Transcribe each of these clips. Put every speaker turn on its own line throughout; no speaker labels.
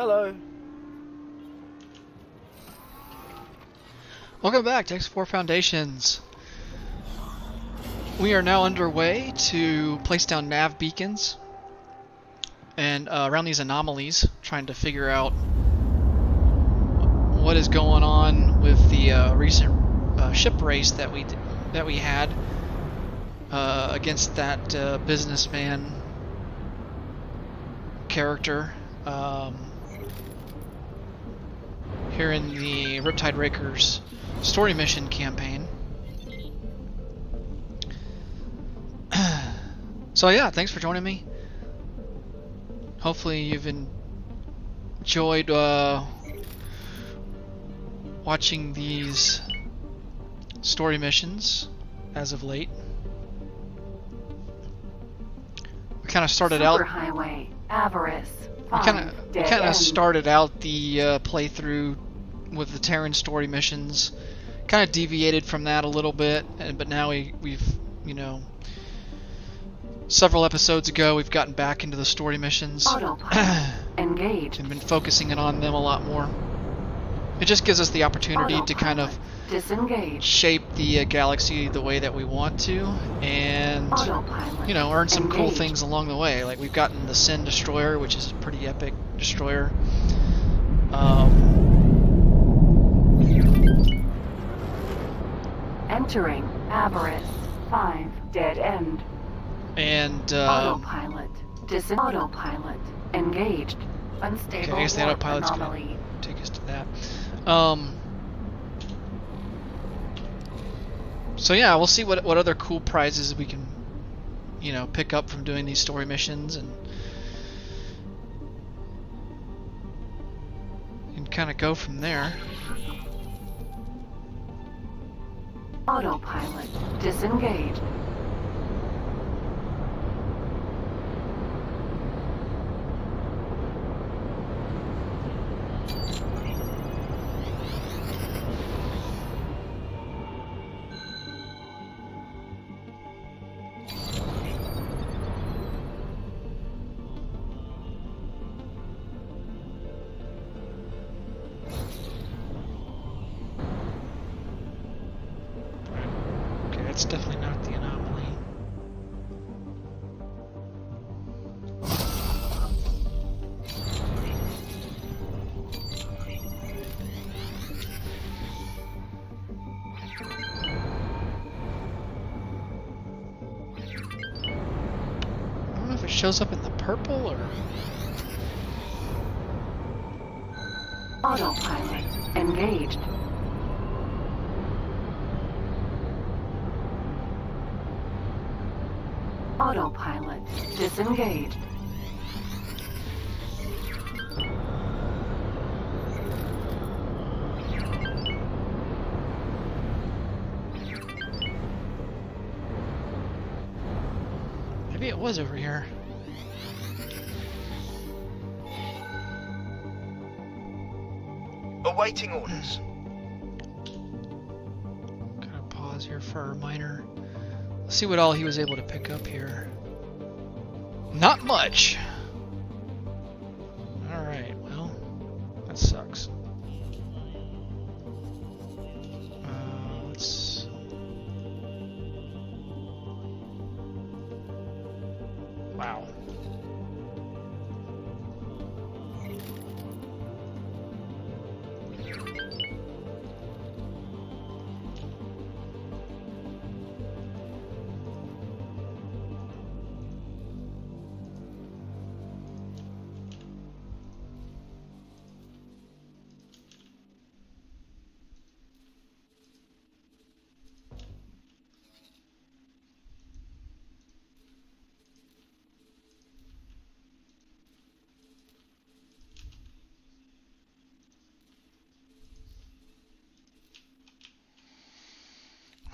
Hello.
Welcome back to X4 Foundations. We are now underway to place down nav beacons and around these anomalies, trying to figure out what is going on with the recent ship race that we had against that businessman character here in the Riptide Rakers story mission campaign. So yeah, thanks for joining me. Hopefully you've enjoyed watching these story missions as of late. We kind of started out.
Superhighway, Avarice.
We kind of started out the playthrough with the Terran story missions. Kind of deviated from that a little bit, but now we've several episodes ago we've gotten back into the story missions.
Engage.
And been focusing on them a lot more. It just gives us the opportunity to kind of shape the galaxy the way that we want to, and earn some cool things along the way. Like we've gotten the Sin Destroyer, which is a pretty epic destroyer.
Entering Avarice 5 dead end.
And
autopilot. Autopilot engaged. Unstable.
Okay, I guess the autopilot's
anomaly.
gonna take us to that. So yeah, we'll see what other cool prizes we can, pick up from doing these story missions, and kind of go from there.
Autopilot disengaged.
That's definitely not the anomaly. I don't know if it shows up in the purple or...
Autopilot engaged. Autopilot disengaged.
Maybe it was over here.
Awaiting orders.
Gonna pause here for a minor. Let's see what all he was able to pick up here. Not much. Alright, well, that sucks. Let's... Wow.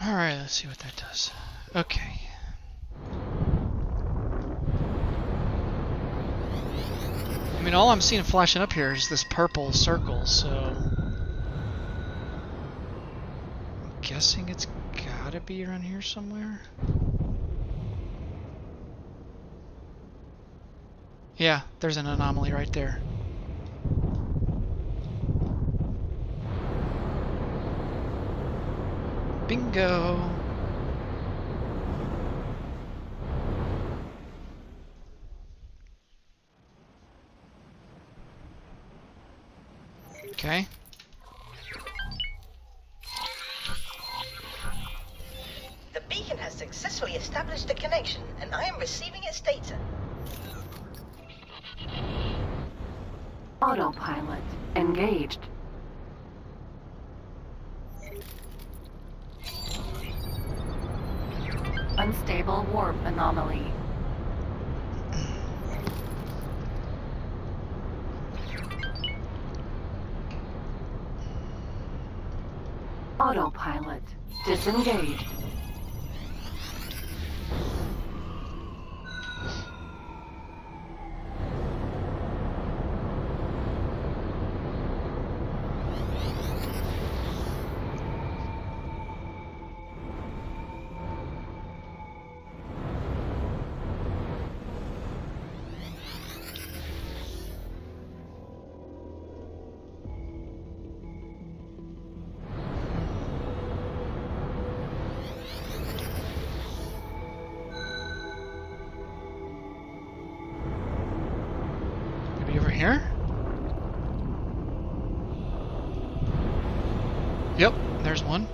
Alright, let's see what that does. Okay. I mean, all I'm seeing flashing up here is this purple circle, so... I'm guessing it's gotta be around here somewhere. Yeah, there's an anomaly right there. Bingo! Okay.
The beacon has successfully established a connection, and I am receiving its data.
Autopilot engaged. Unstable warp anomaly. Autopilot disengaged.
Maybe over here? Yep, there's one.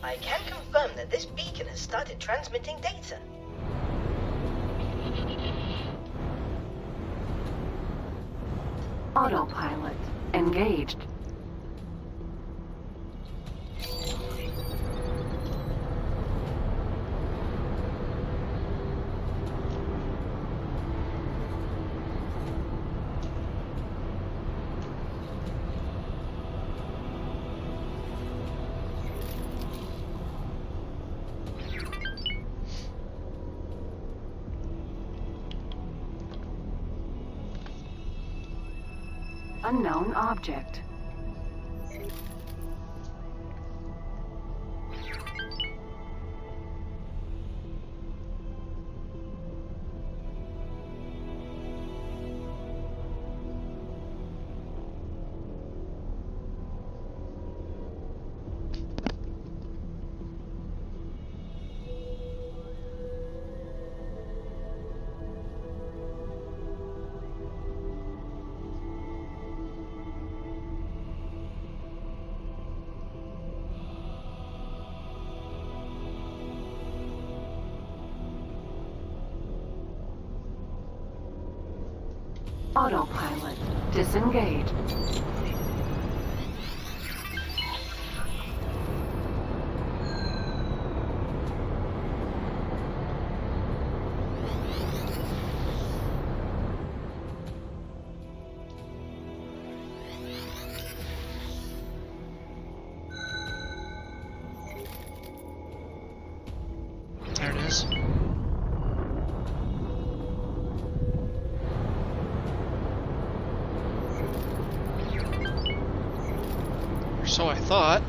I can confirm that this beacon has started transmitting data.
Autopilot engaged. Unknown object. Autopilot disengaged.
There it is. Or so I thought.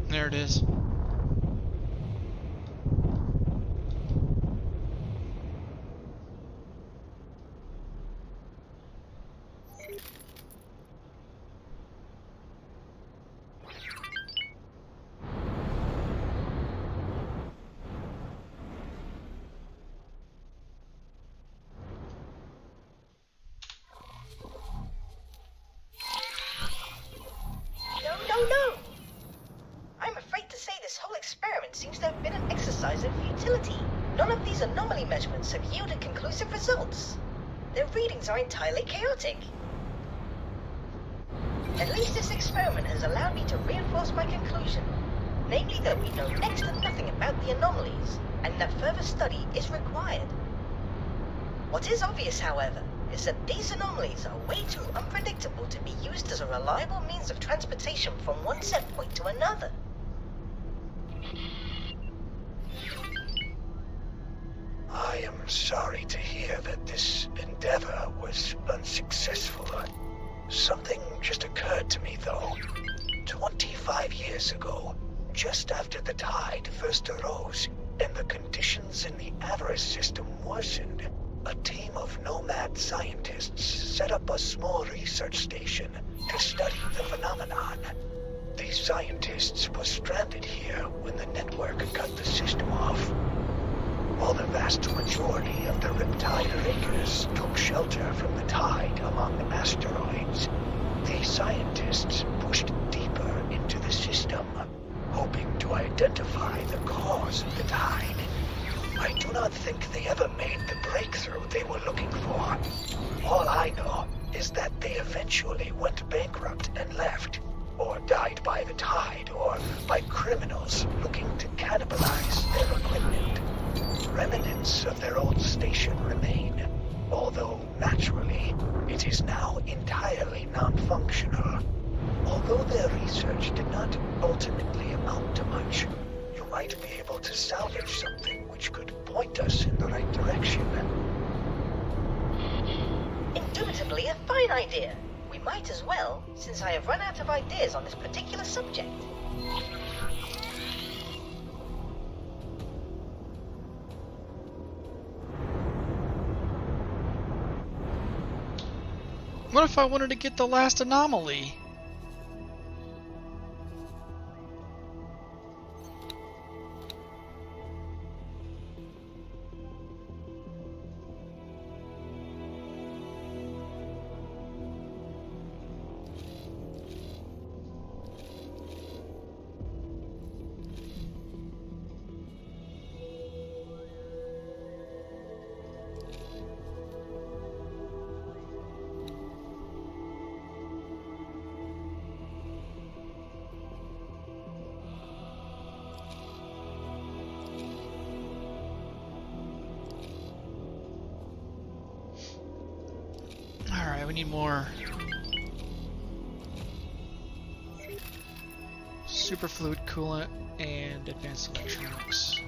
There it is.
No! I'm afraid to say this whole experiment seems to have been an exercise in futility. None of these anomaly measurements have yielded conclusive results. Their readings are entirely chaotic. At least this experiment has allowed me to reinforce my conclusion, namely that we know next to nothing about the anomalies, and that further study is required. What is obvious, however, is that these anomalies are way too unpredictable to be used as a reliable means of transportation from one set point to another.
I am sorry to hear that this endeavor was unsuccessful. Something just occurred to me, though. 25 years ago, just after the tide first arose, and the conditions in the Avarice system worsened, a team of nomad scientists set up a small research station to study the phenomenon. These scientists were stranded here when the network cut the system off. While the vast majority of the Riptide Rakers took shelter from the tide among asteroids, these scientists pushed deeper into the system, hoping to identify the cause of the tide. I do not think they ever made the breakthrough they were looking for. All I know is that they eventually went bankrupt and left, or died by the tide, or by criminals looking to cannibalize their equipment. Remnants of their old station remain, although naturally it is now entirely non-functional. Although their research did not ultimately amount to much, you might be able to salvage something which could point us in the right direction.
Indubitably a fine idea. We might as well, since I have run out of ideas on this particular subject.
What if I wanted to get the last anomaly? Alright, we need more superfluid coolant and advanced electronics.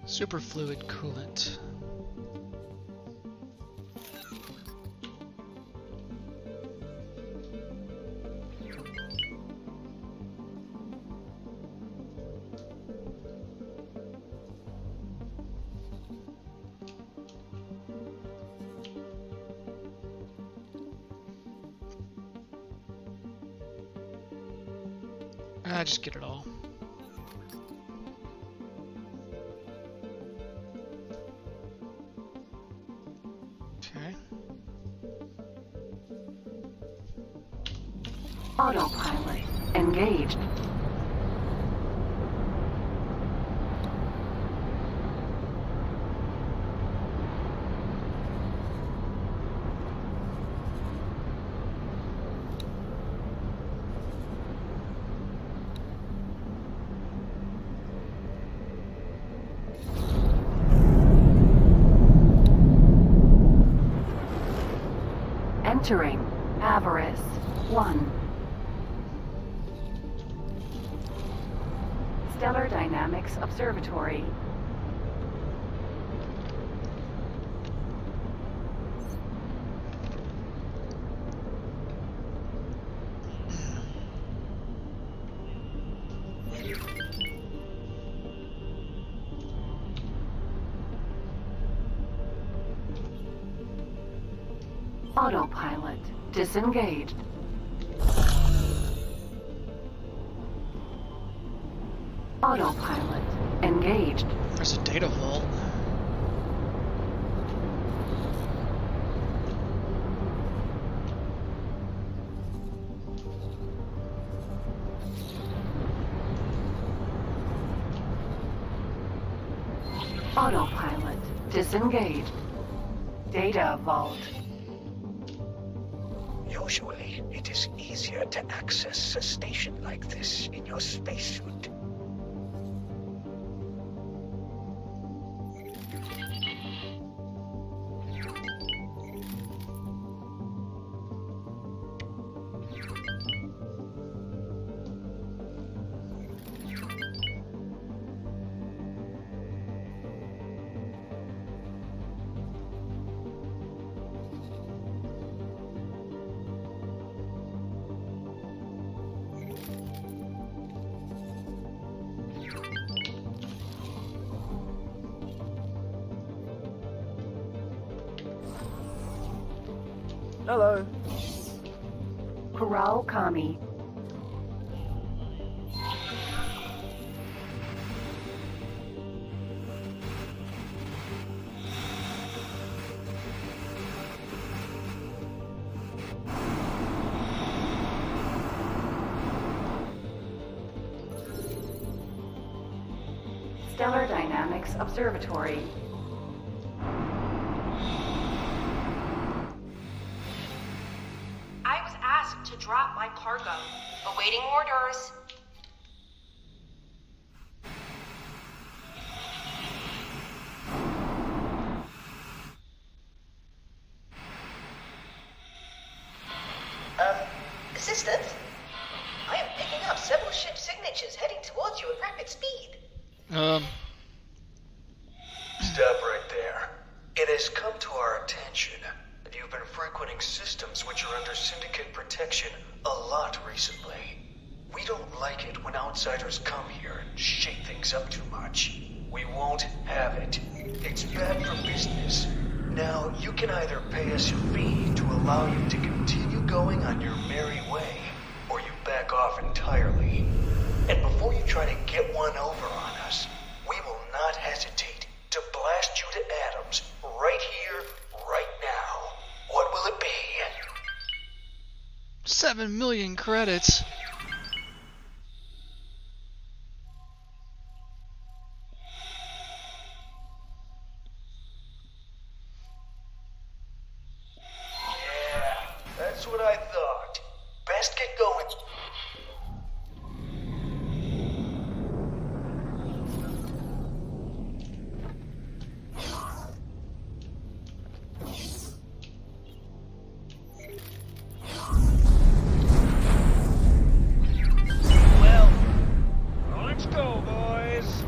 Superfluid coolant. Just get it all. Okay.
Autopilot engaged. Entering Avarice 1. Stellar Dynamics Observatory. Autopilot disengaged. Autopilot engaged.
There's a data vault.
Autopilot disengaged. Data vault.
Usually, it is easier to access a station like this in your spacesuit.
Hello.
Kural Kami. Stellar Dynamics Observatory.
I was asked to drop my cargo. Awaiting orders.
Assistant? I am picking up several ship signatures heading towards you at rapid speed.
Stop right there. It has come to our attention that you've been frequenting systems which are under Syndicate protection a lot recently. We don't like it when outsiders come here and shake things up too much. We won't have it. It's bad for business. Now, you can either pay us a fee to allow you to continue going on your merry way, or you back off entirely. And before you try to get one over on us, we will not hesitate to blast you to atoms right here, right now. What will it be?
7 million credits.
Yeah, that's what I thought. Best get going.
Well, let's go, boys.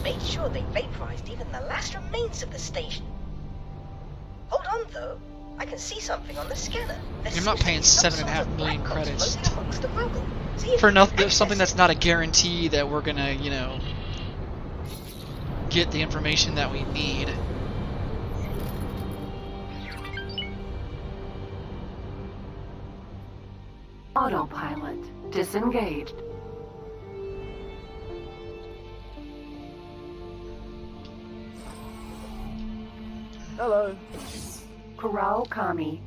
made sure they vaporized even the last remains of the station. Hold on, though. I can see something on the scanner.
I'm not paying 7.5 million credits
for
something that's not a guarantee that we're gonna, you know, get the information that we need.
Autopilot disengaged.
Hello.
Corral Kami.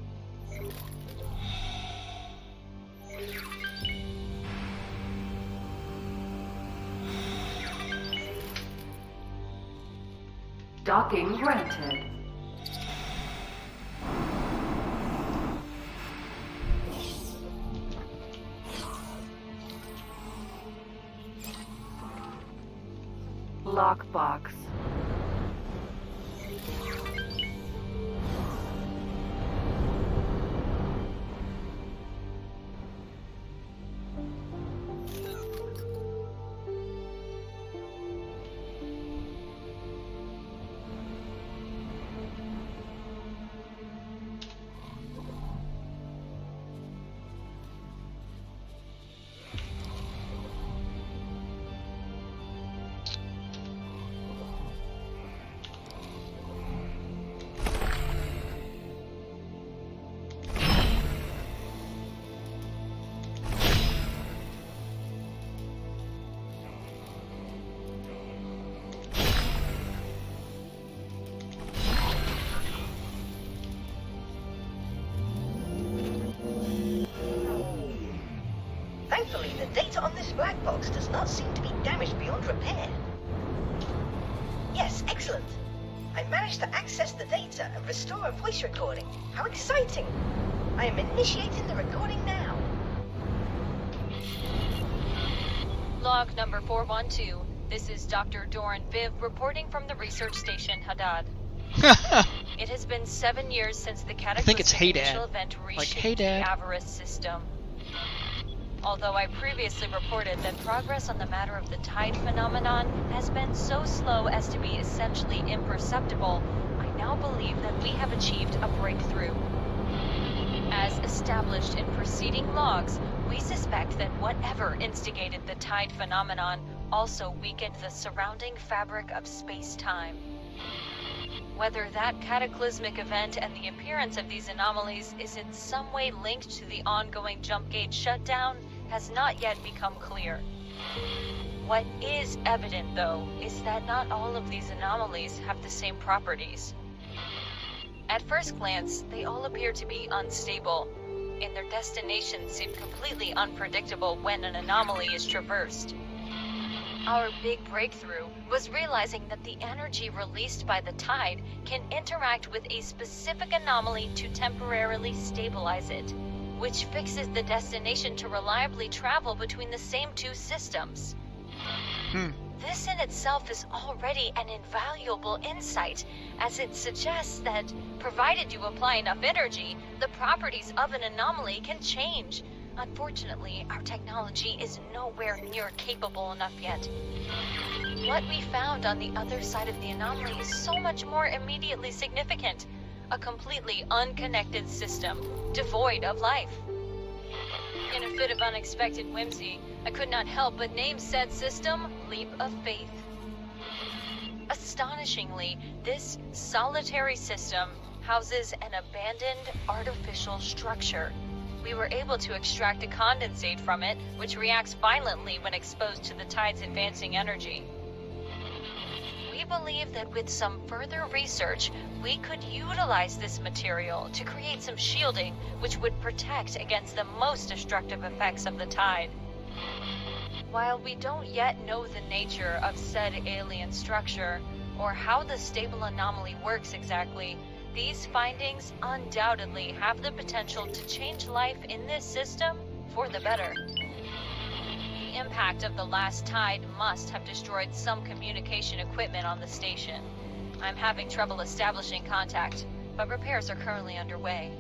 Docking granted. Lockbox.
Thankfully, the data on this black box does not seem to be damaged beyond repair. Yes, excellent. I managed to access the data and restore a voice recording. How exciting! I am initiating the recording now.
Log number 412. This is Dr. Doran Viv reporting from the research station Haddad. It has been 7 years since the
think it's Hey
cataclysmic
Dad.
initial event reshaped
Like, Hey Dad.
the Avarice system. Although I previously reported that progress on the matter of the tide phenomenon has been so slow as to be essentially imperceptible, I now believe that we have achieved a breakthrough. As established in preceding logs, we suspect that whatever instigated the tide phenomenon also weakened the surrounding fabric of space-time. Whether that cataclysmic event and the appearance of these anomalies is in some way linked to the ongoing jump gate shutdown has not yet become clear. What is evident, though, is that not all of these anomalies have the same properties. At first glance, they all appear to be unstable, and their destinations seem completely unpredictable when an anomaly is traversed. Our big breakthrough was realizing that the energy released by the tide can interact with a specific anomaly to temporarily stabilize it, which fixes the destination to reliably travel between the same two systems. This in itself is already an invaluable insight, as it suggests that, provided you apply enough energy, the properties of an anomaly can change. Unfortunately, our technology is nowhere near capable enough yet. What we found on the other side of the anomaly is so much more immediately significant. A completely unconnected system, devoid of life. In a fit of unexpected whimsy, I could not help but name said system Leap of Faith. Astonishingly, this solitary system houses an abandoned artificial structure. We were able to extract a condensate from it, which reacts violently when exposed to the tide's advancing energy. We believe that with some further research, we could utilize this material to create some shielding which would protect against the most destructive effects of the tide. While we don't yet know the nature of said alien structure, or how the stable anomaly works exactly, these findings undoubtedly have the potential to change life in this system for the better. The impact of the last tide must have destroyed some communication equipment on the station. I'm having trouble establishing contact, but repairs are currently underway.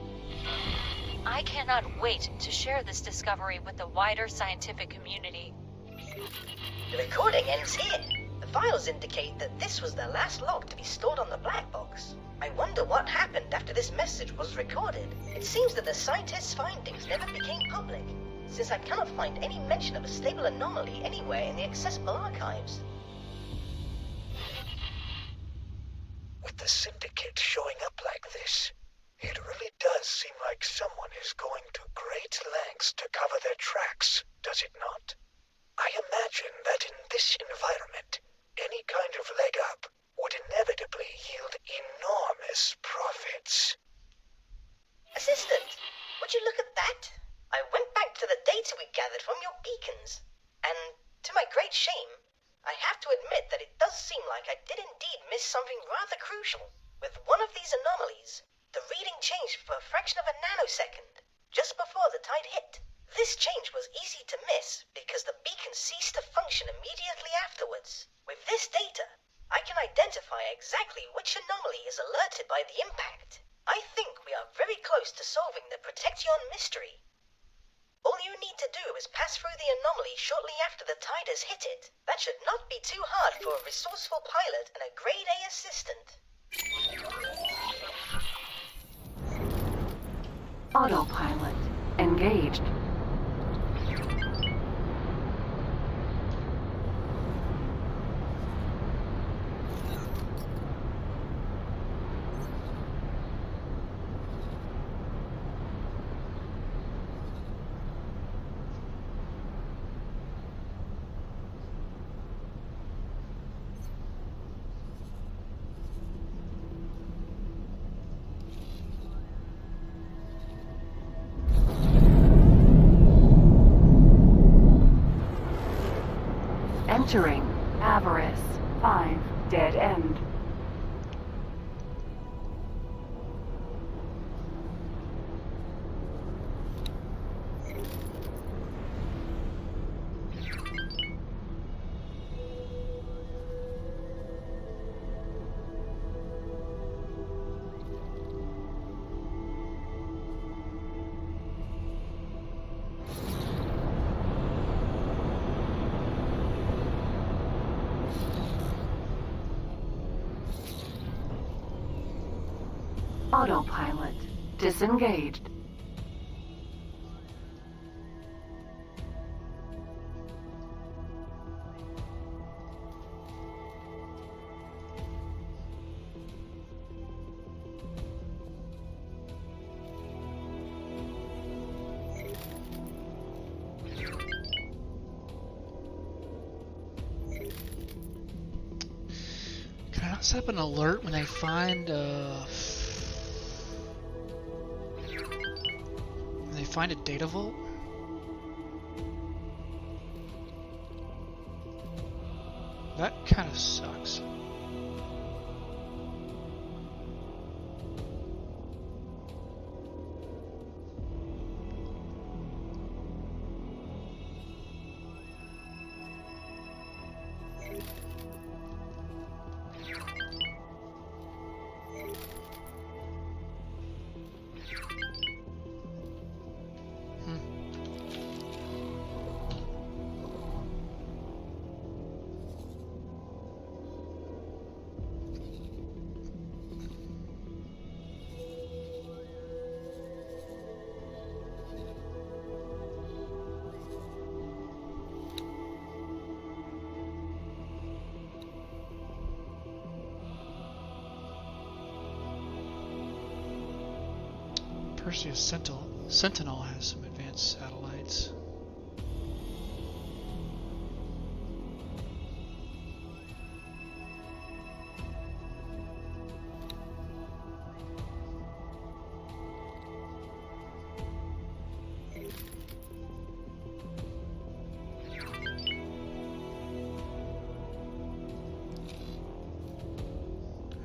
I cannot wait to share this discovery with the wider scientific community.
The recording ends here. files indicate that this was the last log to be stored on the black box. I wonder what happened after this message was recorded. It seems that the scientists' findings never became public, since I cannot find any mention of a stable anomaly anywhere in the accessible archives.
With the Syndicate showing up like this, it really does seem like someone is going to great lengths to cover their tracks, does it not? I imagine that in this environment, any kind of leg up would inevitably yield enormous profits.
Assistant, would you look at that? I went back to the data we gathered from your beacons, and to my great shame, I have to admit that it does seem like I did indeed miss something rather crucial. With one of these anomalies, the reading changed for a fraction of a nanosecond, just before the tide hit. This change was easy to miss because the beacon ceased to function immediately afterwards. With this data, I can identify exactly which anomaly is alerted by the impact. I think we are very close to solving the Protection mystery. All you need to do is pass through the anomaly shortly after the tide has hit it. That should not be too hard for a resourceful pilot and a grade A assistant.
Autopilot engaged. Entering Avarice 5 dead end. Autopilot disengaged.
Can I not set up an alert when I find a data vault? That kind of sucks. Perseus Sentinel has some advanced satellites.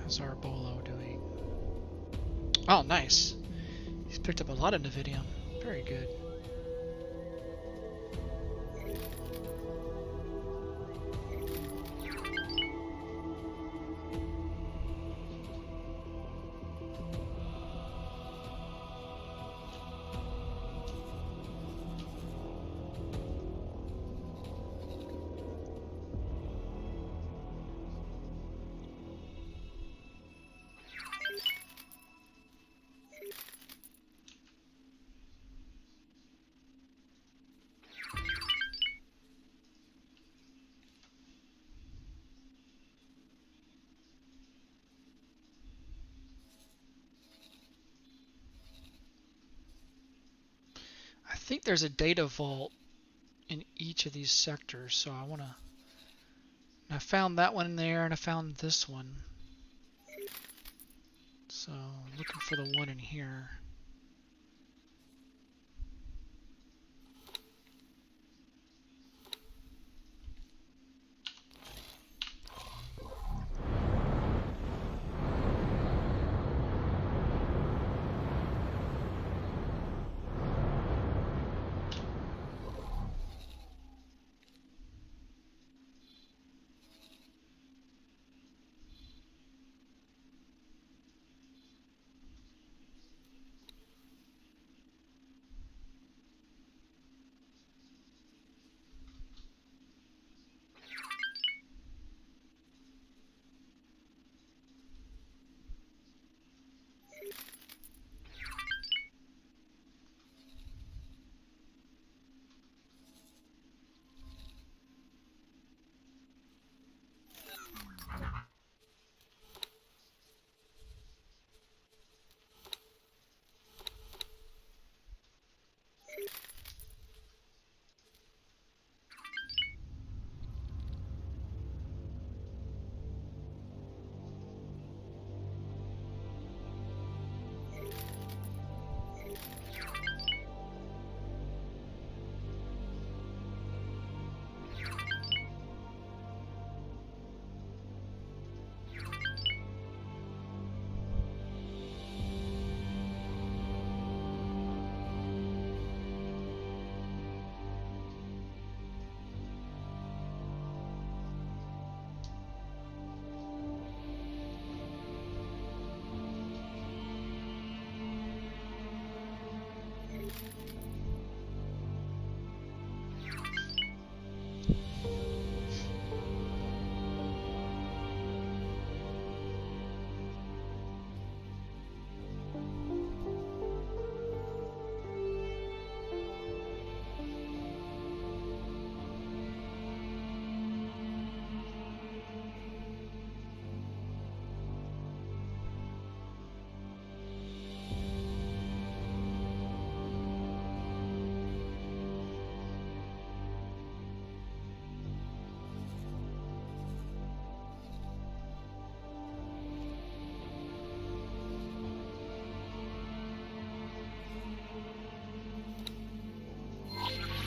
How's our Bolo doing? Oh, nice. He's picked up a lot of Nvidium. Very good. think there's a data vault in each of these sectors, so I found that one in there, and I found this one. So, looking for the one in here.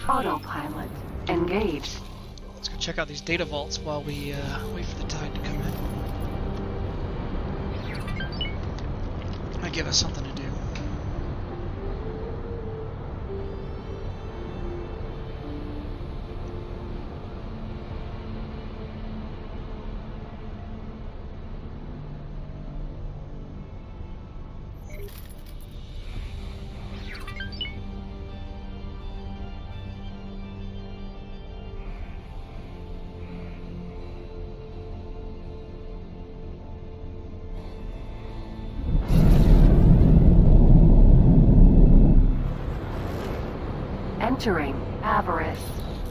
Autopilot engaged.
Let's go check out these data vaults while we wait for the tide to come in. Might give us something to do.
Entering Avarice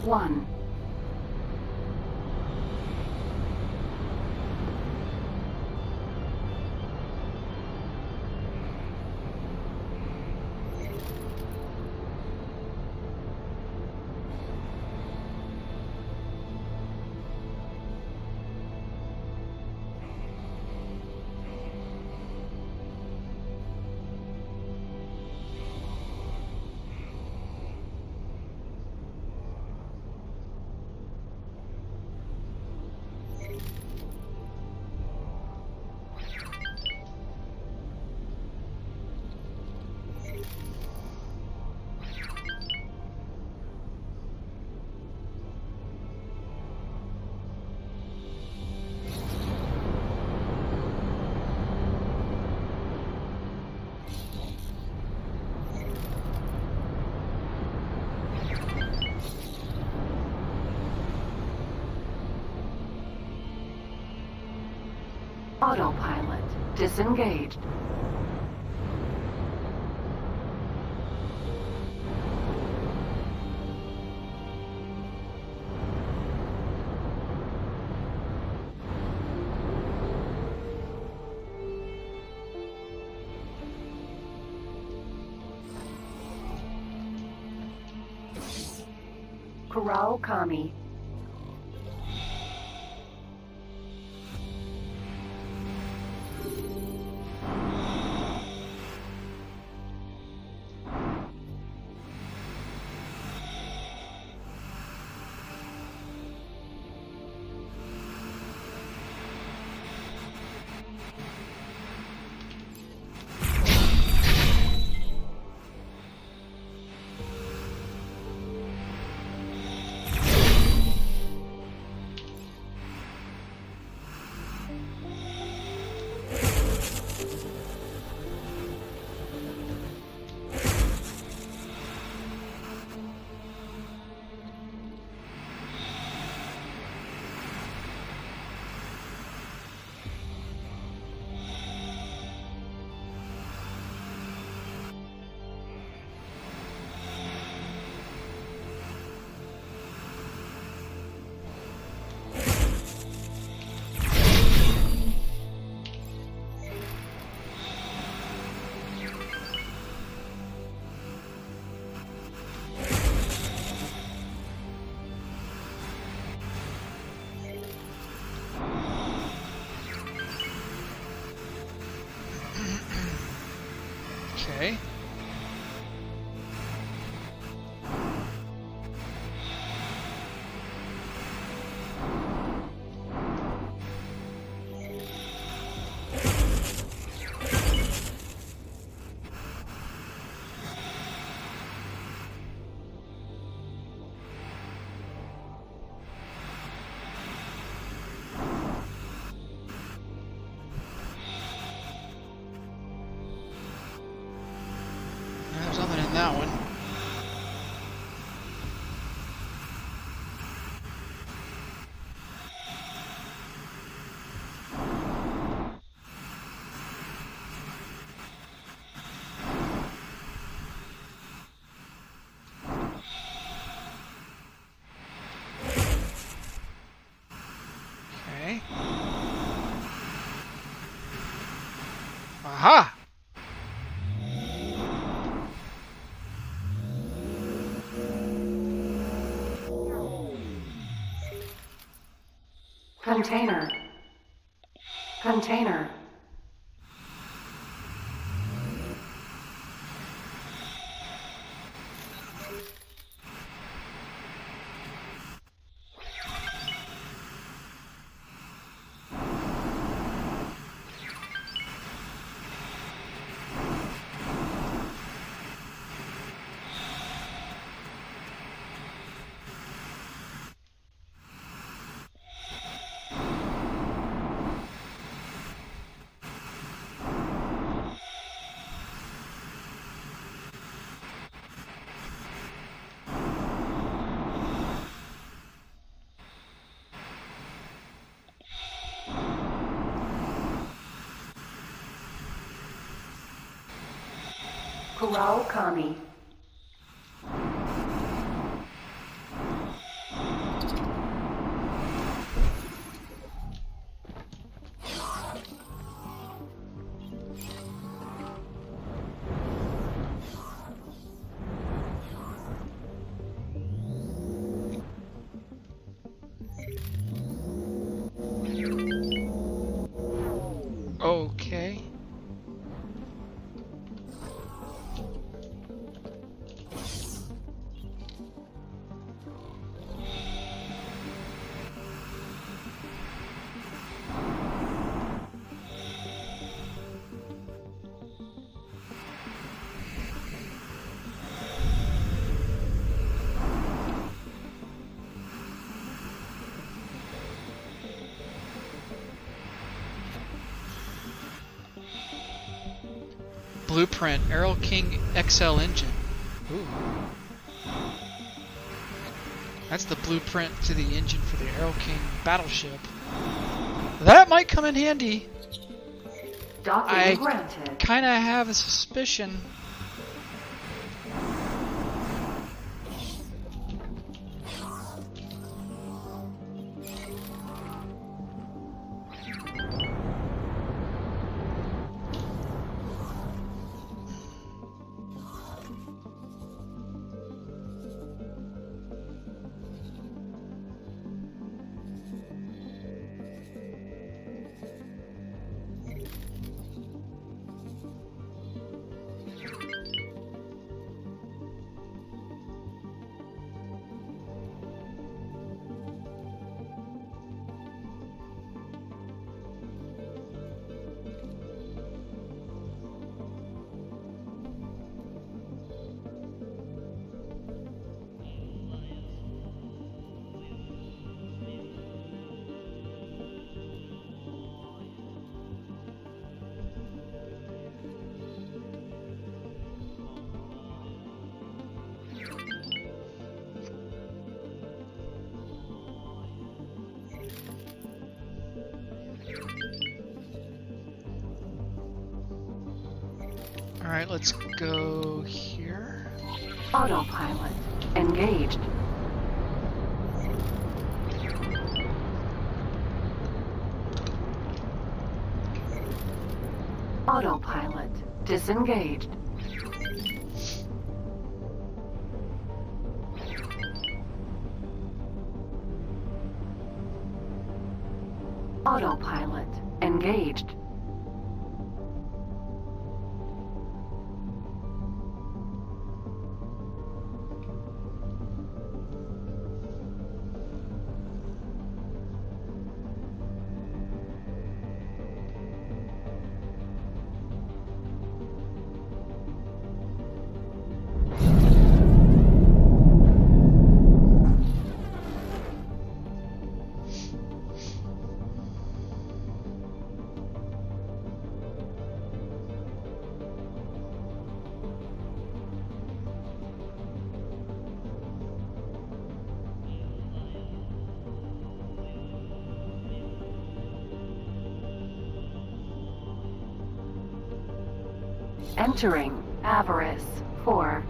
1. Autopilot disengaged. Corral Kami.
Okay. There's nothing in that one. Okay. Aha!
Container. Container. Corral Kami.
Okay. Blueprint, Aero King XL engine. Ooh. That's the blueprint to the engine for the Aero King battleship. That might come in handy.
Docking granted.
Kind of have a suspicion. Alright, let's go here.
Autopilot engaged. Autopilot disengaged. Autopilot engaged. Entering Avarice 4.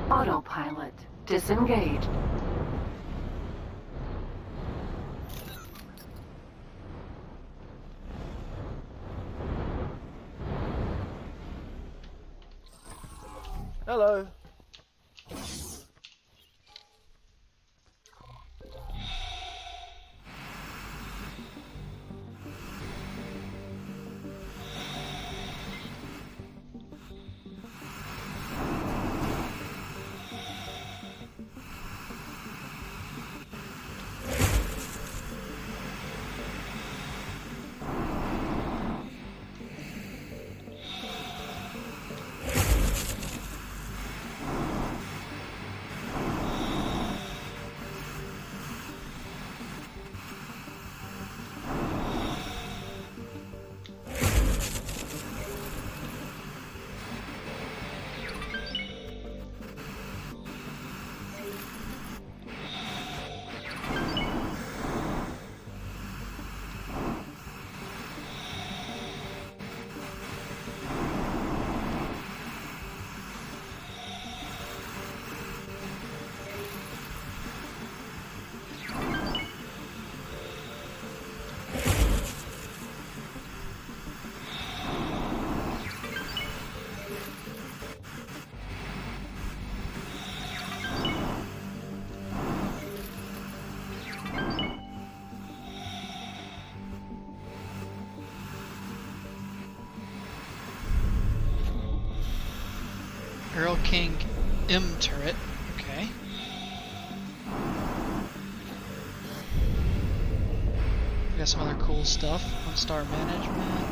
Autopilot disengaged.
Hello.
Arrow King M turret. Okay. We got some other cool stuff. 1-star management.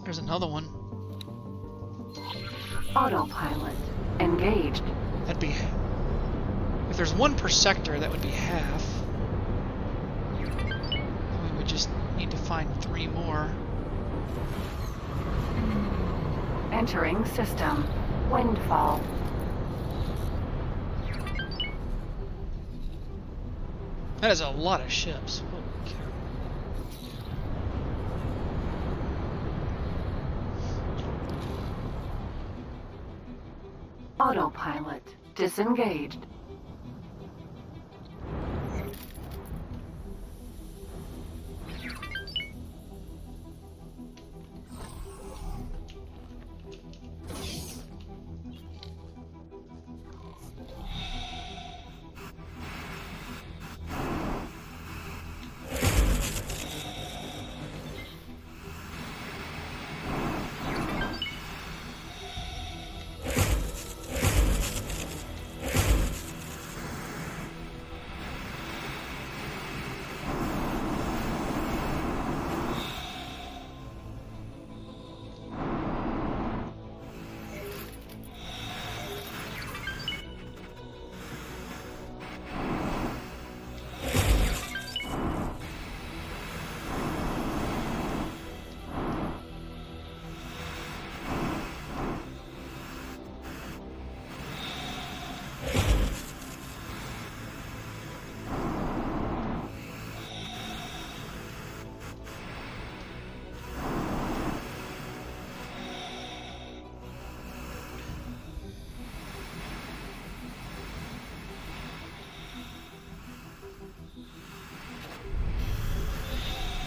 There's another one.
Autopilot engaged.
That'd be... If there's one per sector, that would be half. We would just need to find 3 more.
Entering system. Windfall.
That is a lot of ships. Holy cow.
Autopilot disengaged.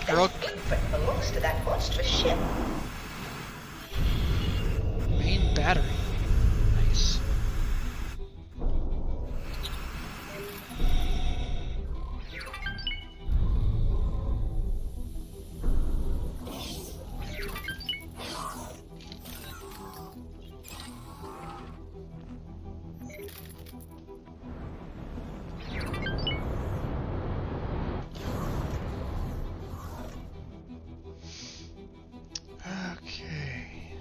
Girl,
Blueprint belongs to that monstrous ship.
main battery. Nice. Okay.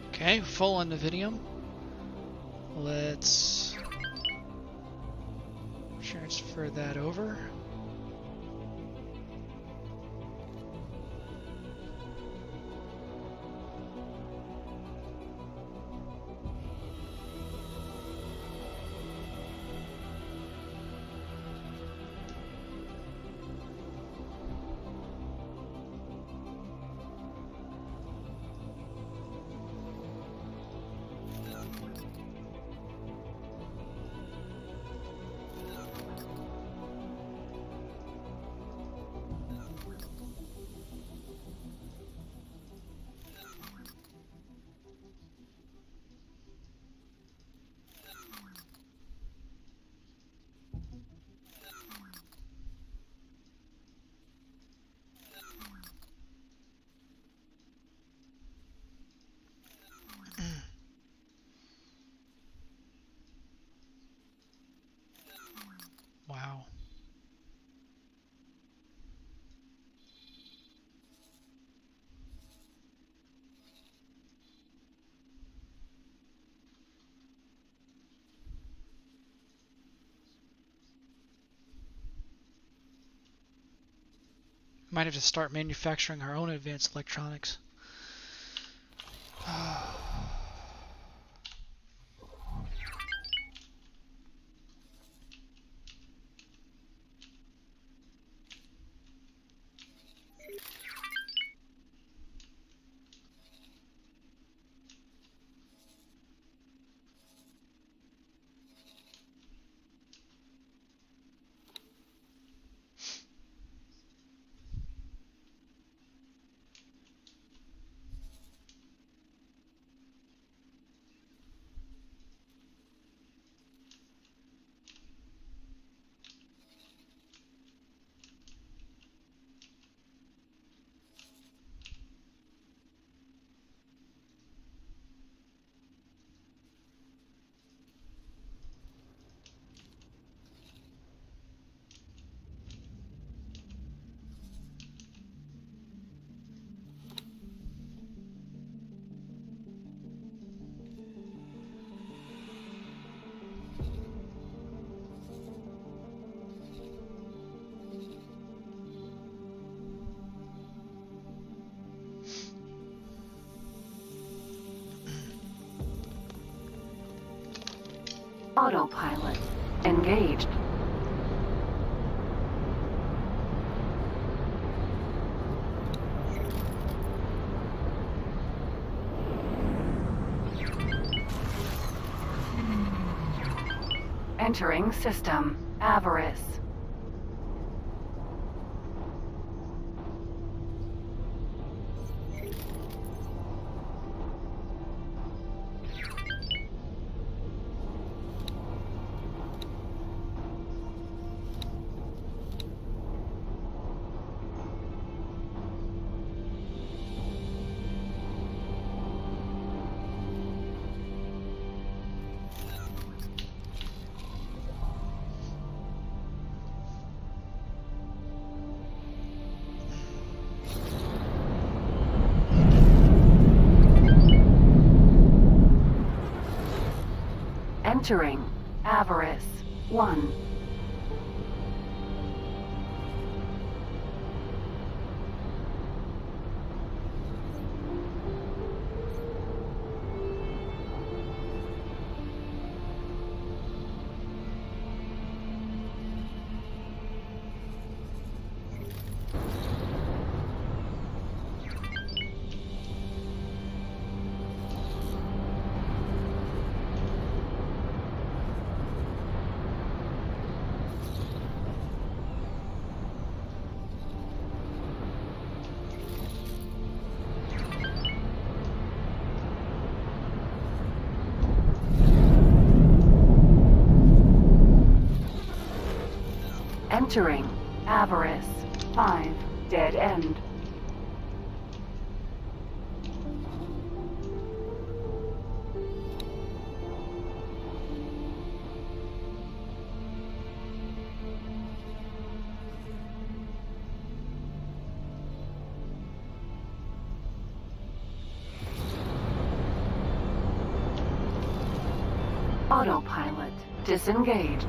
Okay, full on Nvidium. Let's transfer that over. Wow. Might have to start manufacturing our own advanced electronics.
Autopilot engaged. Entering system. Avarice. Entering Avarice 1. Entering Avarice 5. Dead end. Autopilot disengaged.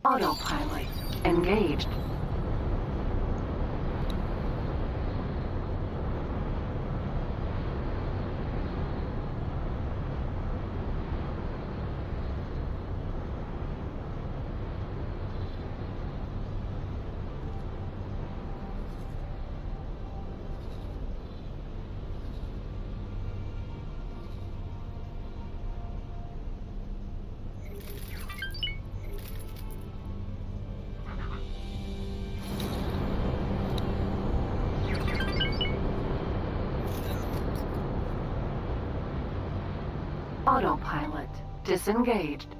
Autopilot engaged. Autopilot disengaged.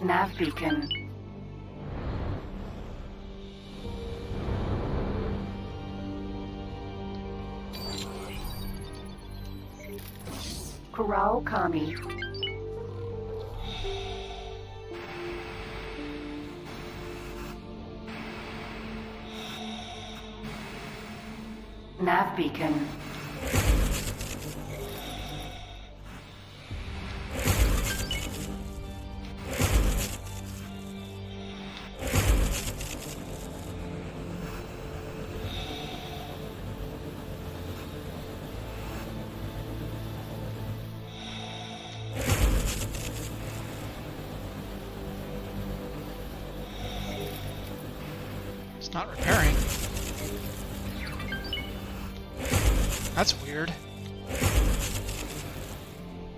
Nav beacon. Corral Kami. Nav beacon.
It's not repairing. That's weird.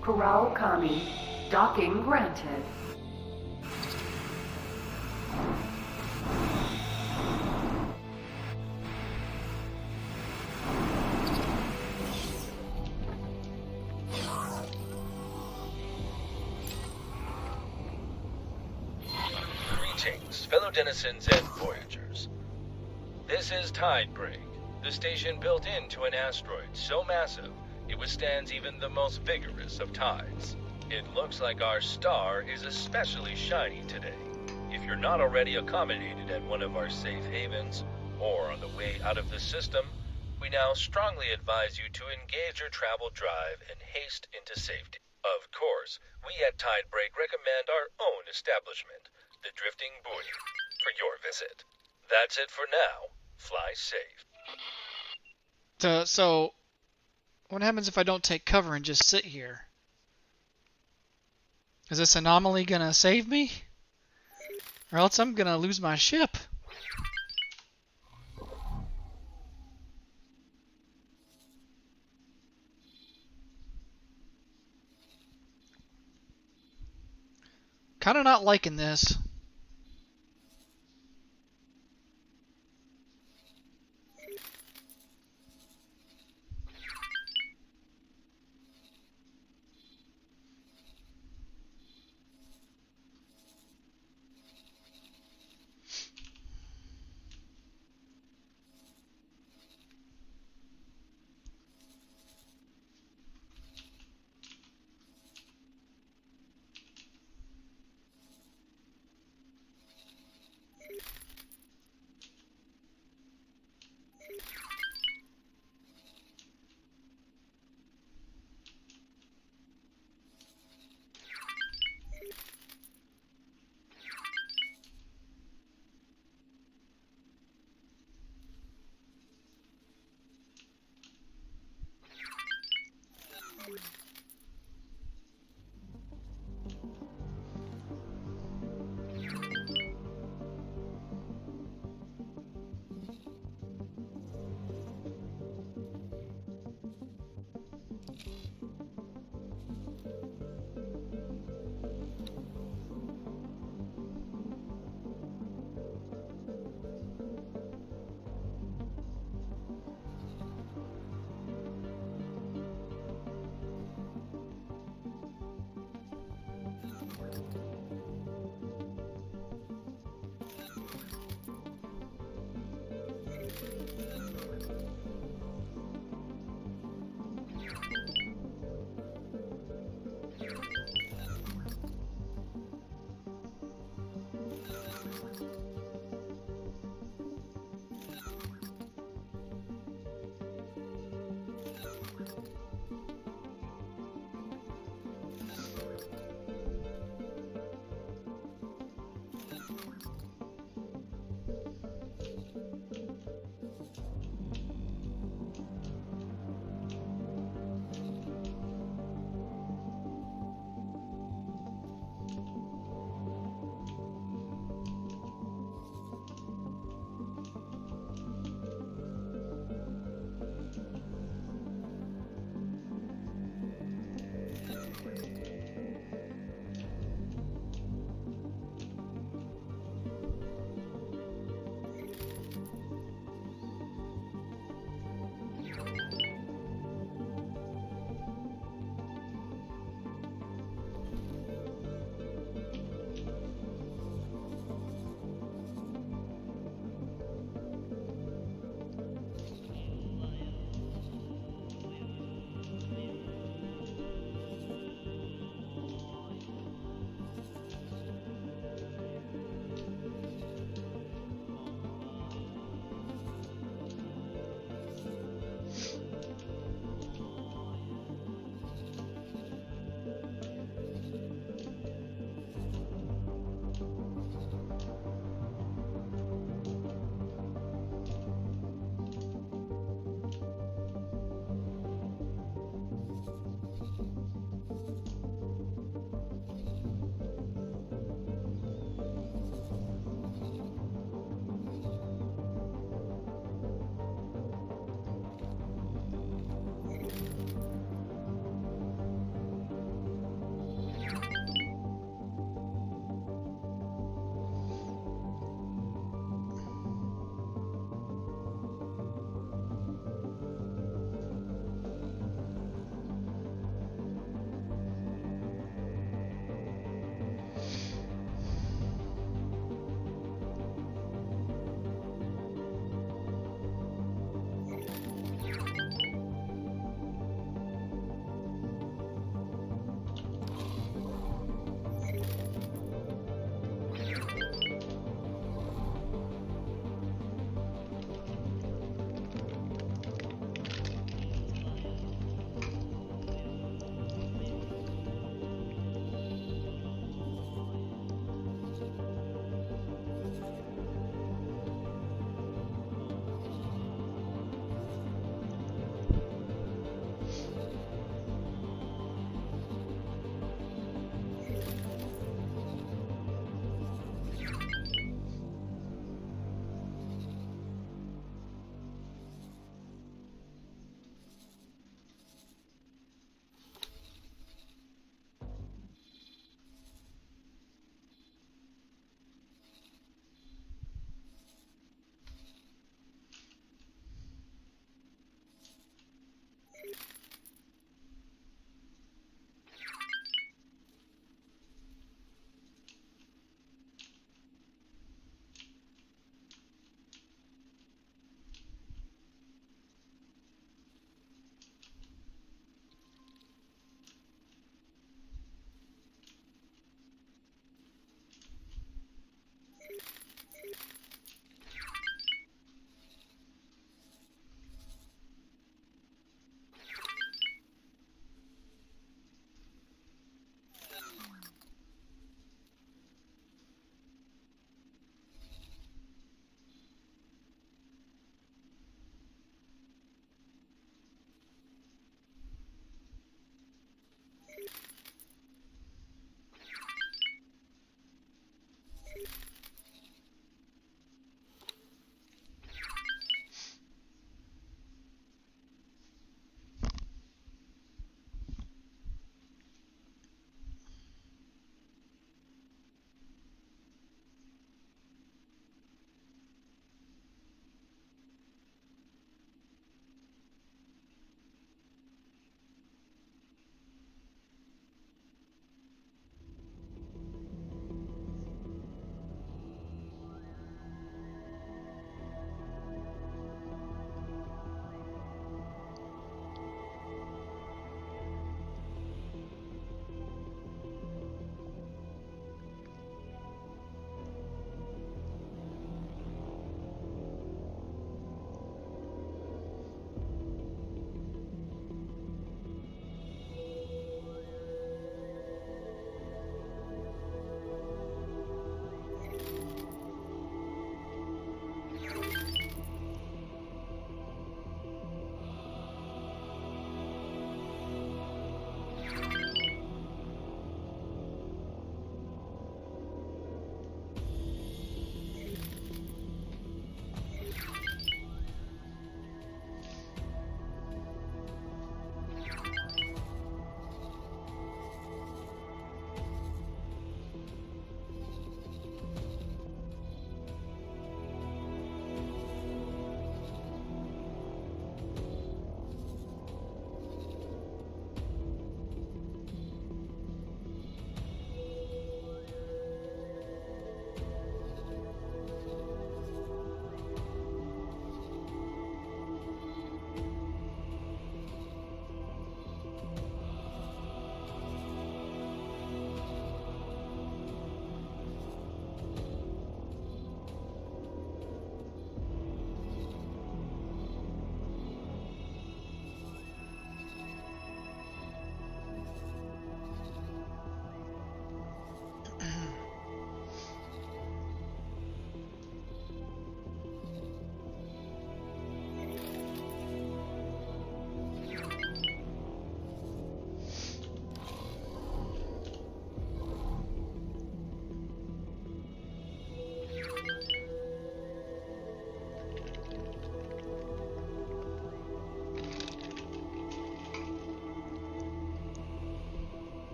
Corral Kami. Docking granted.
Greetings, fellow denizens and voyagers. This is Tidebreak, the station built into an asteroid so massive it withstands even the most vigorous of tides. It looks like our star is especially shiny today. If you're not already accommodated at one of our safe havens, or on the way out of the system, we now strongly advise you to engage your travel drive and haste into safety. Of course, we at Tidebreak recommend our own establishment, the Drifting Buoy, for your visit. That's it for now. Fly safe.
So, what happens if I don't take cover and just sit here? Is this anomaly gonna save me? Or else I'm gonna lose my ship. Kinda not liking this.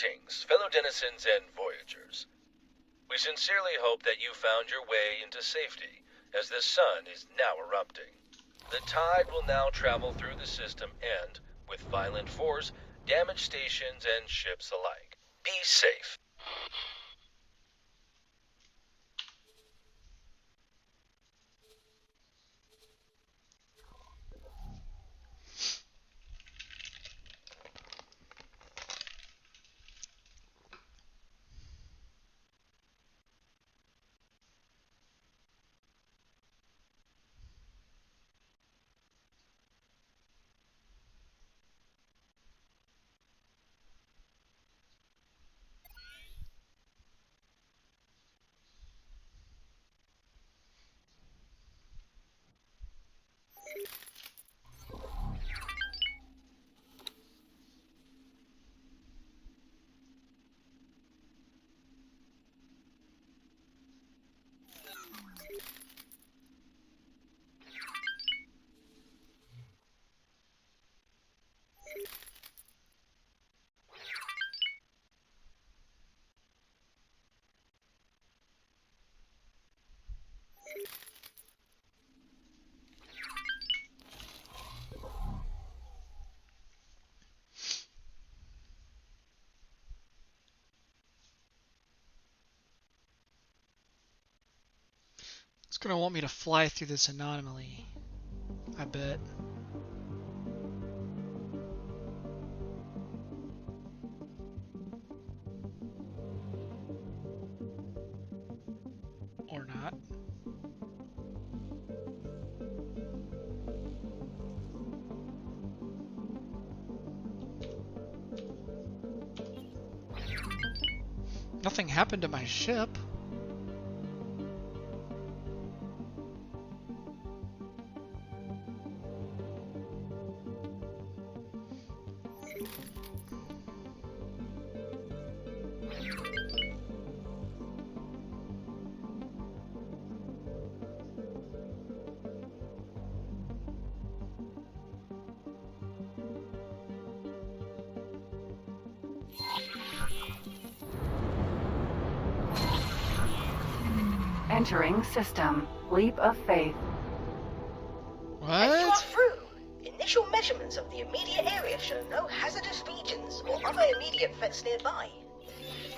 Greetings, fellow denizens and voyagers. We sincerely hope that you found your way into safety, as the sun is now erupting. The tide will now travel through the system and, with violent force, damage stations and ships alike. Be safe.
It's gonna want me to fly through this anomaly, I bet. Or not. Nothing happened to my ship.
Entering system. Leap of faith.
And you are
What?
through. Initial measurements of the immediate area show no hazardous regions or other immediate threats nearby.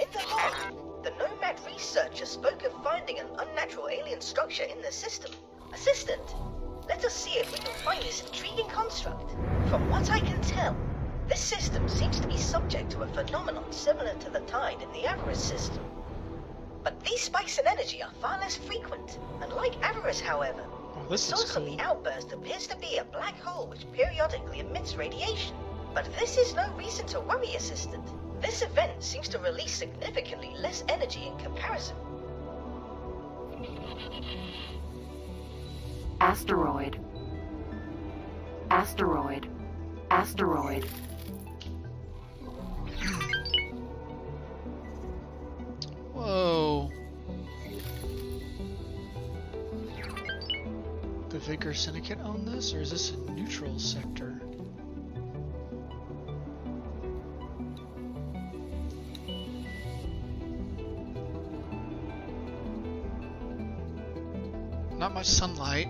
In the log, the Nomad researcher spoke of finding an unnatural alien structure in the system. Assistant, let us see if we can find this intriguing construct. From what I can tell, this system seems to be subject to a phenomenon similar to the tide in the Avarice system. But these spikes in energy are far less frequent. Unlike Avarice, however,
Oh,
the
this is
source of
cool.
the outburst appears to be a black hole which periodically emits radiation. But this is no reason to worry, Assistant. This event seems to release significantly less energy in comparison.
Asteroid. Asteroid. Asteroid.
Whoa. The Vigor Syndicate own this, or is this a neutral sector? Not much sunlight.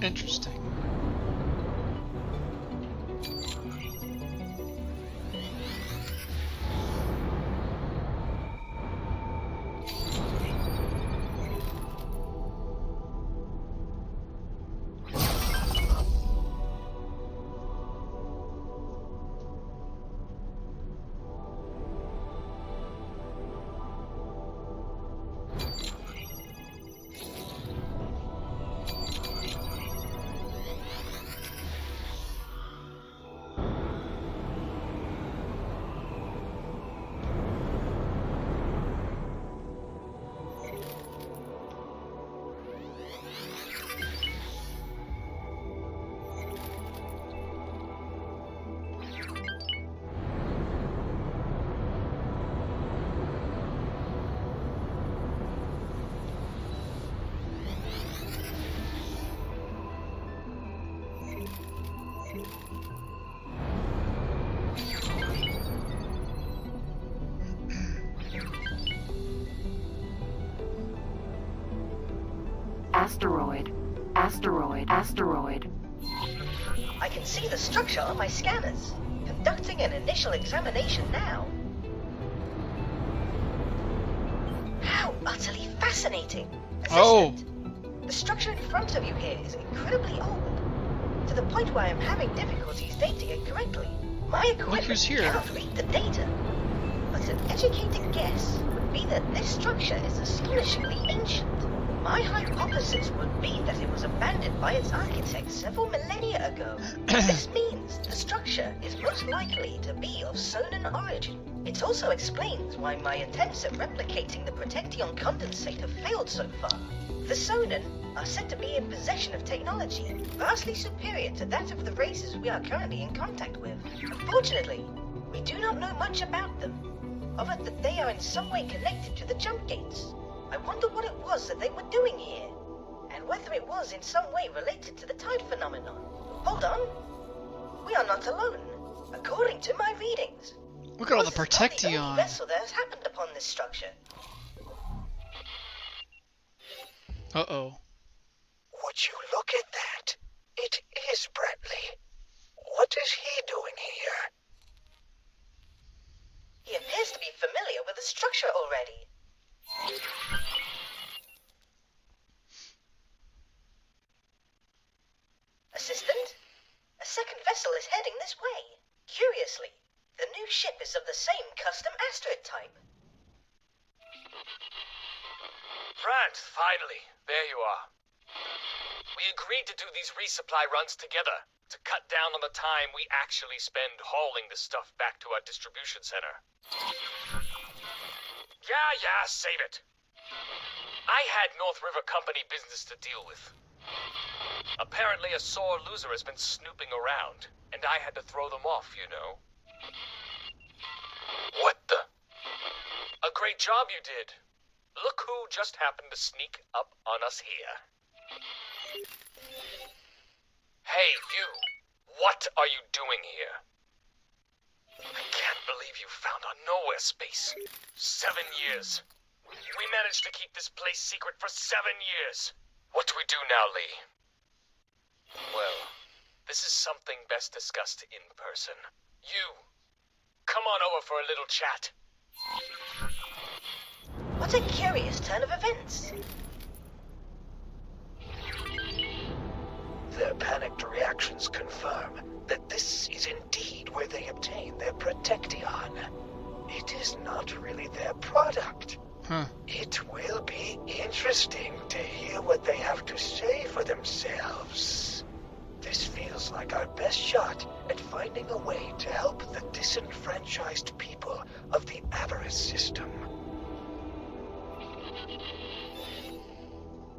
Interesting.
Asteroid. Asteroid. Asteroid.
I can see the structure on my scanners. Conducting an initial examination now. How utterly fascinating! Assistant, the structure in front of you here is incredibly old, to the point where I'm having difficulties dating it correctly. My equipment
who's here.
cannot read the data, but an educated guess would be that this structure is astonishingly ancient. My hypothesis would be that it was abandoned by its architect several millennia ago. This means the structure is most likely to be of Sonan origin. It also explains why my attempts at replicating the Protection condensate have failed so far. The Sonan are said to be in possession of technology vastly superior to that of the races we are currently in contact with. Unfortunately, we do not know much about them, other than they are in some way connected to the jump gates. I wonder what it was that they were doing here, and whether it was in some way related to the tide phenomenon. Hold on. We are not alone. According to my readings,
Look at all the
this is not the only
Protection.
vessel that has happened upon this structure.
Uh-oh.
Would you look at that? It is Bradley. What is he doing here?
He appears to be familiar with the structure already. Assistant, a second vessel is heading this way. Curiously, the new ship is of the same custom asteroid type.
Brad, finally, there you are. We agreed to do these resupply runs together to cut down on the time we actually spend hauling the stuff back to our distribution center. Yeah, save it. I had North River Company business to deal with. Apparently a sore loser has been snooping around, and I had to throw them off, you know. What the? A great job you did. Look who just happened to sneak up on us here. Hey, you! What are you doing here? I can't believe you found our nowhere space. 7 years. We managed to keep this place secret for 7 years. What do we do now, Lee? Well, this is something best discussed in person. You, come on over for a little chat.
What a curious turn of events.
Their panicked reactions confirm that this is indeed where they obtain their Protection. It is not really their product.
Huh.
It will be interesting to hear what they have to say for themselves. This feels like our best shot at finding a way to help the disenfranchised people of the Avarice system.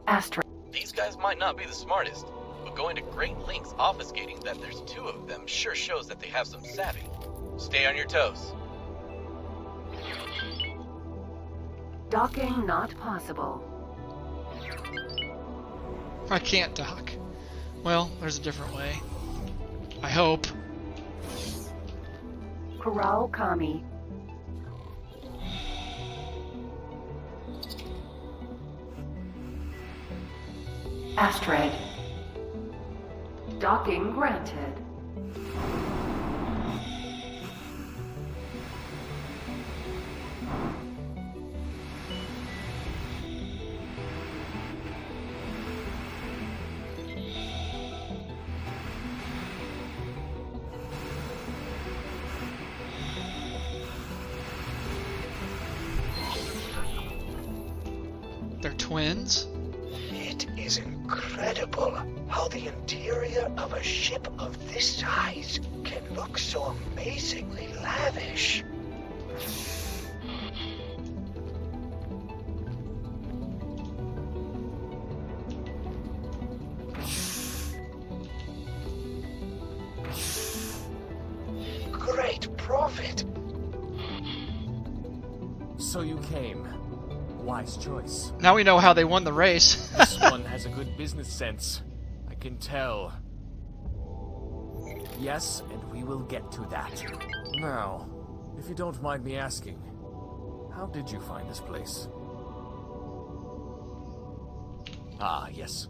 Asteroid.
These guys might not be the smartest, but going to great lengths obfuscating that there's 2 of them sure shows that they have some savvy. Stay on your toes.
Docking not possible.
I can't dock. Well, there's a different way. I hope.
Corral Kami. Asteroid. Docking granted.
They're twins?
It is incredible how the interior of a ship of this size can look so amazingly lavish. Great profit.
So you came. Wise choice.
Now we know how they won the race.
This one has a good business sense. I can tell. Yes, and we will get to that. Now, if you don't mind me asking, how did you find this place? Ah, yes.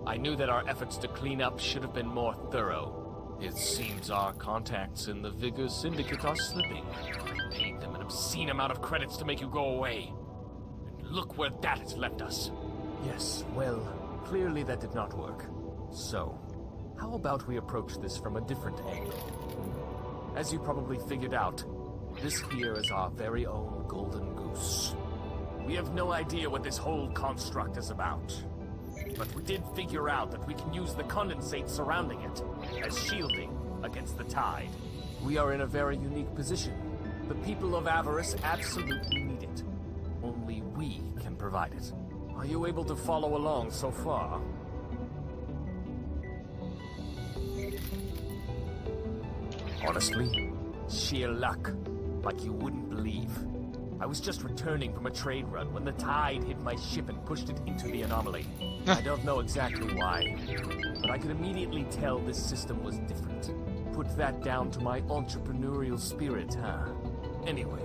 I knew that our efforts to clean up should have been more thorough. It seems our contacts in the Vigor Syndicate are slipping. I paid them an obscene amount of credits to make you go away. And look where that has left us. Yes, well, clearly that did not work. So, how about we approach this from a different angle? As you probably figured out, this here is our very own Golden Goose. We have no idea what this whole construct is about. But we did figure out that we can use the condensate surrounding it as shielding against the tide. We are in a very unique position. The people of Avarice absolutely need it. Only we can provide it. Are you able to follow along so far? Honestly, sheer luck, like you wouldn't believe. I was just returning from a trade run when the tide hit my ship and pushed it into the anomaly. I don't know exactly why, but I could immediately tell this system was different. Put that down to my entrepreneurial spirit, huh? Anyway,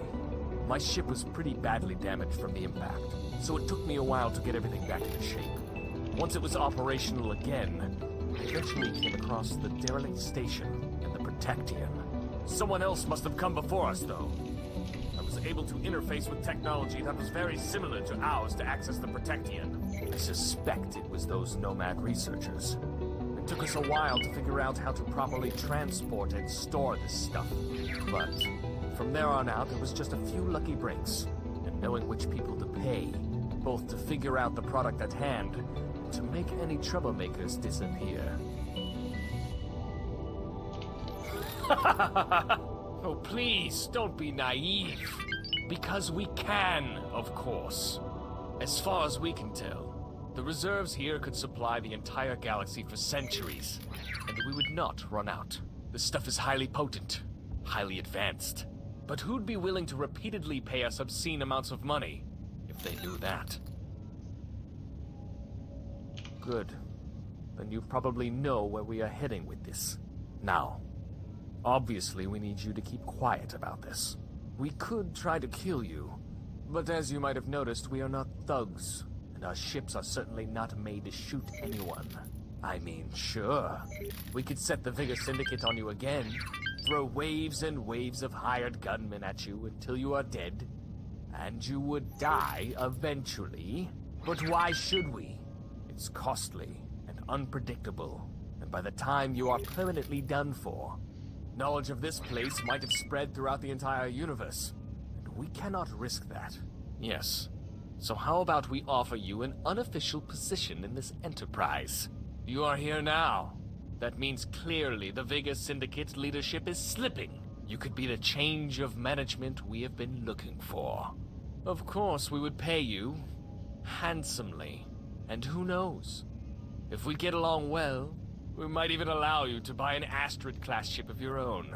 my ship was pretty badly damaged from the impact, so it took me a while to get everything back into shape. Once it was operational again, I eventually came across the derelict station and the Protectian. Someone else must have come before us, though. I was able to interface with technology that was very similar to ours to access the Protectian. I suspect it was those Nomad researchers. It took us a while to figure out how to properly transport and store this stuff. But from there on out, there was just a few lucky breaks, and knowing which people to pay, both to figure out the product at hand and to make any troublemakers disappear. Oh, please, don't be naive. Because we can, of course. As far as we can tell, the reserves here could supply the entire galaxy for centuries, and we would not run out. This stuff is highly potent, highly advanced. But who'd be willing to repeatedly pay us obscene amounts of money if they knew that? Good. Then you probably know where we are heading with this. Now, obviously we need you to keep quiet about this. We could try to kill you, but as you might have noticed, we are not thugs, and our ships are certainly not made to shoot anyone. I mean, sure, we could set the Vigor Syndicate on you again, throw waves and waves of hired gunmen at you until you are dead, and you would die eventually. But why should we? It's costly and unpredictable, and by the time you are permanently done for, knowledge of this place might have spread throughout the entire universe, and we cannot risk that. Yes. So how about we offer you an unofficial position in this enterprise? You are here now. That means clearly the Vigor Syndicate's leadership is slipping. You could be the change of management we have been looking for. Of course, we would pay you handsomely. And who knows? If we get along well, we might even allow you to buy an Astrid-class ship of your own.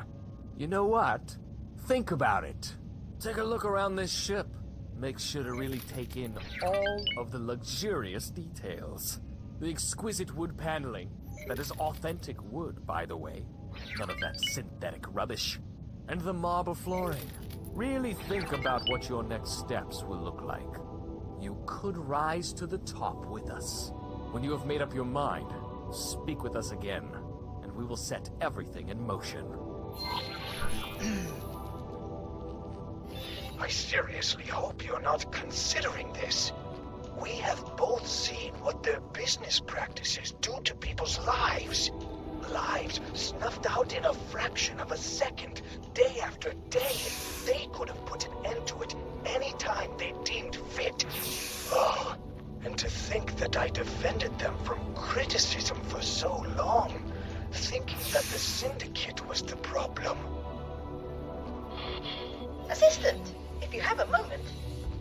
You know what? Think about it. Take a look around this ship. Make sure to really take in all of the luxurious details. The exquisite wood paneling. That is authentic wood, by the way. None of that synthetic rubbish. And the marble flooring. Really think about what your next steps will look like. You could rise to the top with us. When you have made up your mind, speak with us again, and we will set everything in motion.
I seriously hope you're not considering this. We have both seen what their business practices do to people's lives. Lives snuffed out in a fraction of a second, day after day. They could have put an end to it any time they deemed fit. Oh, and to think that I defended them from criticism for so long, thinking that the Syndicate was the problem.
Assistant, if you have a moment,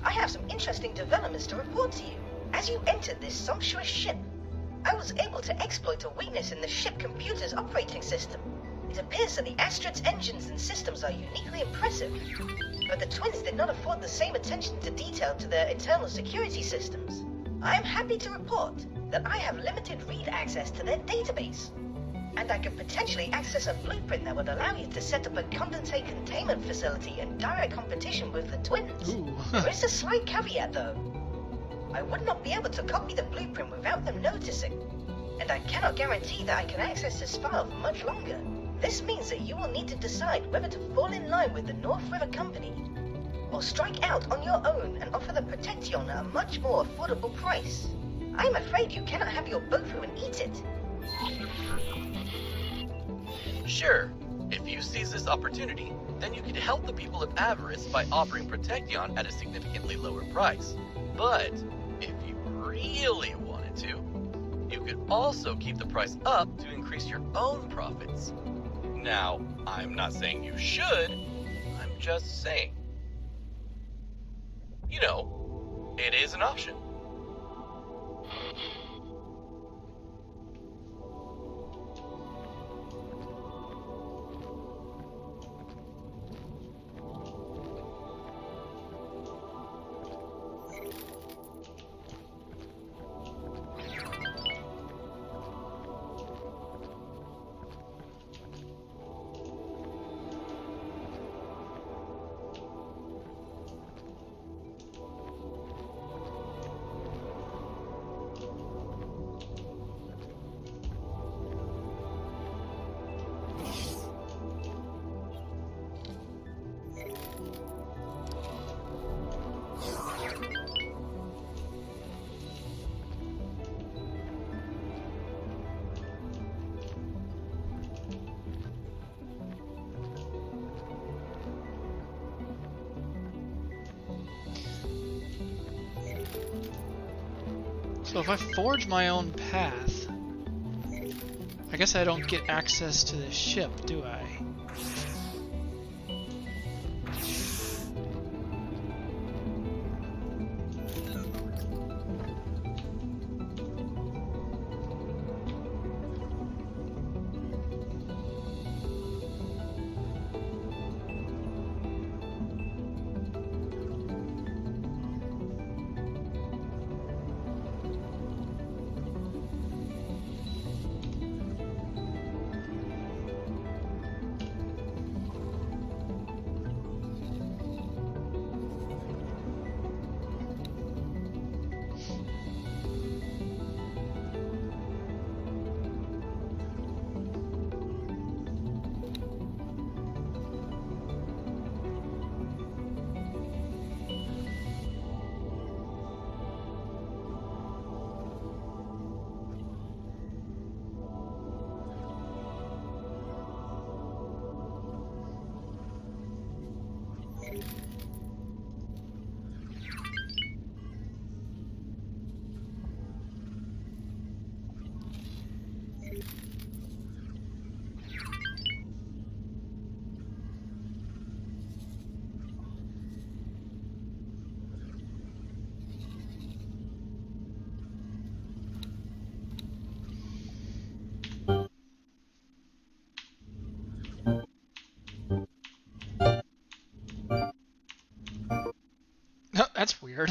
I have some interesting developments to report to you. As you entered this sumptuous ship, I was able to exploit a weakness in the ship computer's operating system. It appears that the Astrid's engines and systems are uniquely impressive, but the twins did not afford the same attention to detail to their internal security systems. I am happy to report that I have limited read access to their database, and I could potentially access a blueprint that would allow you to set up a condensate containment facility in direct competition with the twins. There is a slight caveat though. I would not be able to copy the blueprint without them noticing, and I cannot guarantee that I can access this file for much longer. This means that you will need to decide whether to fall in line with the North River Company, or strike out on your own and offer the Protection at a much more affordable price. I am afraid you cannot have your boat through and eat it.
Sure, if you seize this opportunity, then you could help the people of Avarice by offering Protection at a significantly lower price. But if you really wanted to, you could also keep the price up to increase your own profits. Now, I'm not saying you should, I'm just saying. You know, it is an option.
So if I forge my own path, I guess I don't get access to the ship, do I? No, that's weird.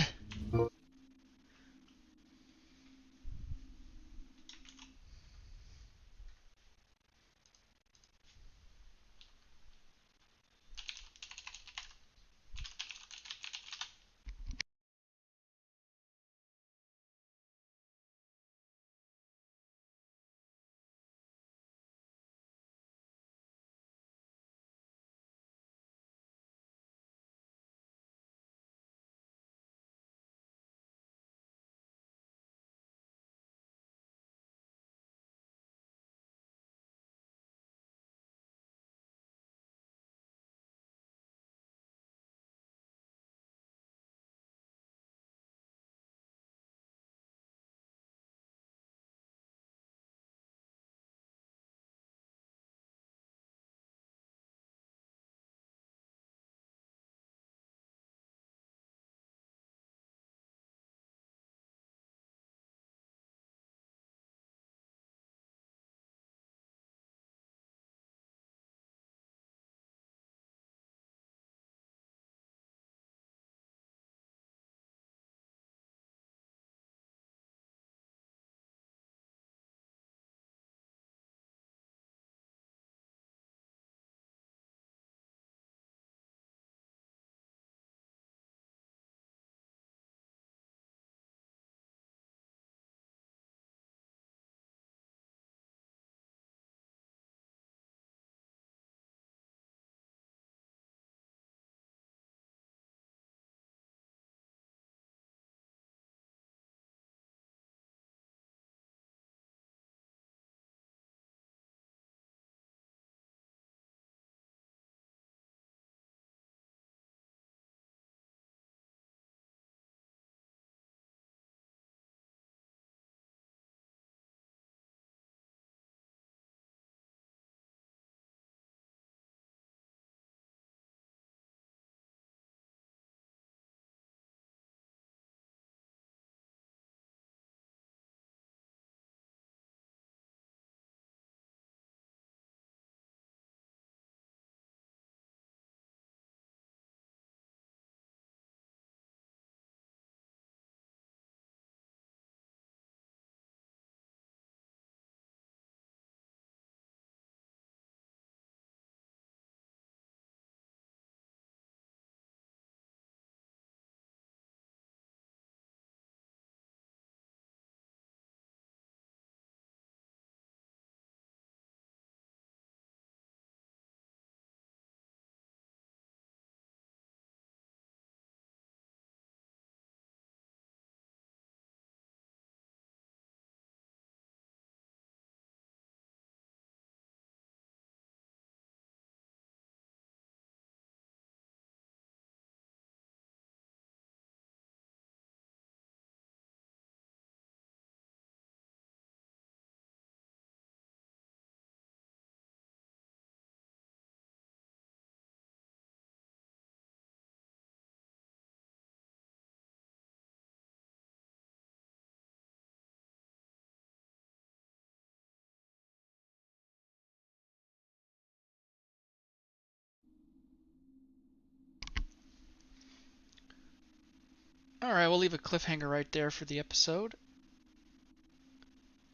Alright, we'll leave a cliffhanger right there for the episode.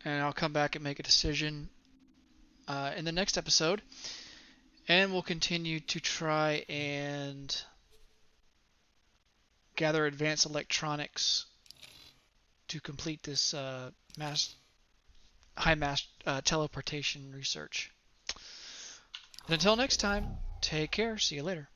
And I'll come back and make a decision in the next episode. And we'll continue to try and gather advanced electronics to complete this high mass teleportation research. And until next time, take care. See you later.